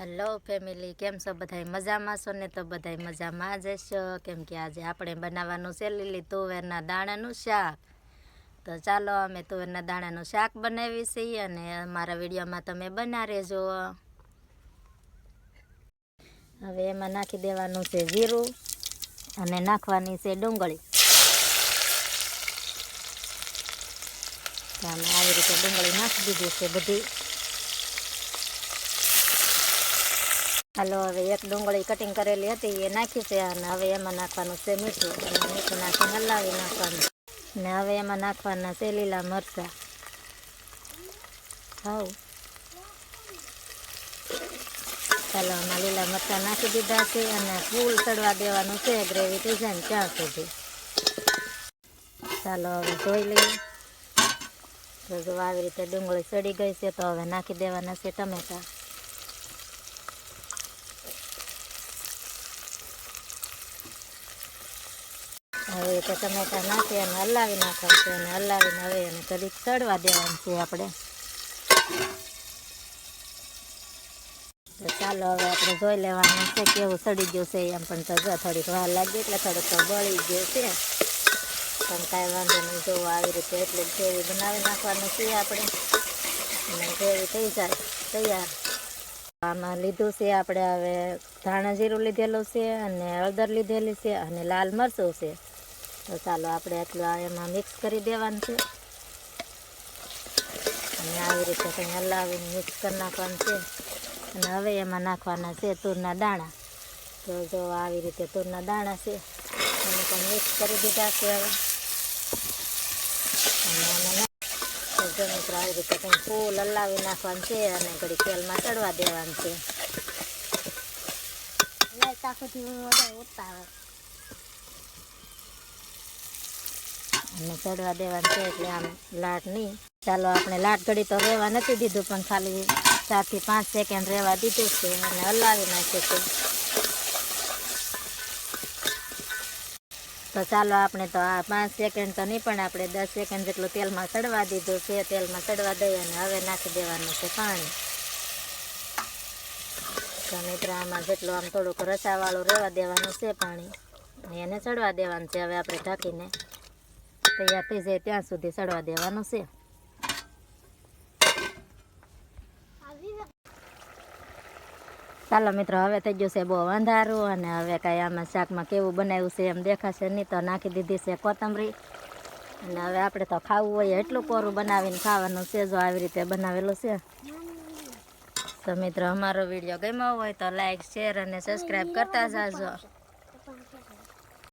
Hello family, કેમ છો બધાય? મજામાં છો ને? તો બધાય મજામાં જ હશો, કેમ કે આજે આપણે બનાવવાનું છે લીલી તુવેરના દાણાનું શાક. તો ચાલો અમે તુવેરના દાણાનું શાક બનાવી છીએ અને અમારા વિડીયોમાં તમે બના રહેજો. હવે એમાં નાખી દેવાનું છે જીરું અને નાખવાની છે ડુંગળી. અમે આવી રીતે ડુંગળી નાખી દીધી છે બધી. હાલો, હવે એક ડુંગળી કટિંગ કરેલી હતી એ નાખી છે અને હવે એમાં નાખવાનું છે મીઠું. અને મીઠું નાખી હલાવી નાખવાનું. ને હવે એમાં નાખવાના છે લીલા મરચાં. ચાલો, આમાં લીલા મરચાં નાખી દીધા છે અને ફૂલ ચડવા દેવાનું છે, ગ્રેવી થઈ જાય ને ત્યાં સુધી. ચાલો હવે જોઈ લઈએ. તો જો આવી રીતે ડુંગળી ચડી ગઈ છે તો હવે નાખી દેવાના છે ટમેટા. હવે તો ટમેટા નાખી અને હલાવી નાખવાનું છે અને હલાવીને હવે એને ઘડીક ચડવા દેવાનું છે આપણે. તો ચાલો હવે આપણે જોઈ લેવાનું છે કેવું સડી ગયું છે એમ. પણ તો જો થોડીક વાર લાગી એટલે થોડુંક તો બળી ગયું છે, પણ કાંઈ વાંધો નહીં. જો આવી રીતે એટલે ગ્રેવી બનાવી નાખવાનું છે આપણે અને ગ્રેવી થઈ જાય તૈયાર. આમાં લીધું છે આપણે હવે ધાણા જીરું લીધેલું છે અને હળદર લીધેલી છે અને લાલ મરચું છે. તો ચાલો આપણે એટલું એમાં મિક્સ કરી દેવાનું છે અને આવી રીતે કંઈ હલાવીને મિક્સ કરી નાખવાનું છે. અને હવે એમાં નાખવાના છે તુરના દાણા. તો જો આવી રીતે તુરના દાણા છે એને પણ મિક્સ કરી દીધા છે હવે. અને આમાં જો મિત્રો આવી રીતે કંઈ ફૂલ હલાવી નાખવાનું છે અને ઘડી તેલમાં ચડવા દેવાનું છે. અને ચડવા દેવાનું છે એટલે આમ લાટ નહીં. ચાલો, આપણે લાટ ઘડી તો રહેવા નથી દીધું, પણ ખાલી 4 થી 5 સેકન્ડ રહેવા દીધું છે અને હલાવી નાખ્યું છે. તો ચાલો, આપણે તો આ 5 સેકન્ડ તો નહીં પણ આપણે 10 સેકન્ડ જેટલું તેલમાં ચડવા દીધું છે. તેલમાં ચડવા દઈ અને હવે નાખી દેવાનું છે પાણી. તો મિત્રો આમાં જેટલું આમ થોડુંક રસાવાળું રહેવા દેવાનું છે પાણી, એને ચડવા દેવાનું છે. હવે આપણે ઢાંકીને તૈયાર થઈ જાય ત્યાં સુધી ચડવા દેવાનું છે. ચાલો મિત્રો, હવે થઈ ગયું છે બહુ અંધારું અને હવે કાંઈ આમાં શાકમાં કેવું બનાવ્યું છે એમ દેખાશે નહીં. તો નાખી દીધી છે કોથમરી અને હવે આપણે તો ખાવું હોય એટલું કોરું બનાવીને ખાવાનું છે. જો આવી રીતે બનાવેલું છે. તો મિત્રો, અમારો વિડીયો ગમ્યો હોય તો લાઈક, શેર અને સબસ્ક્રાઈબ કરતા જાજો.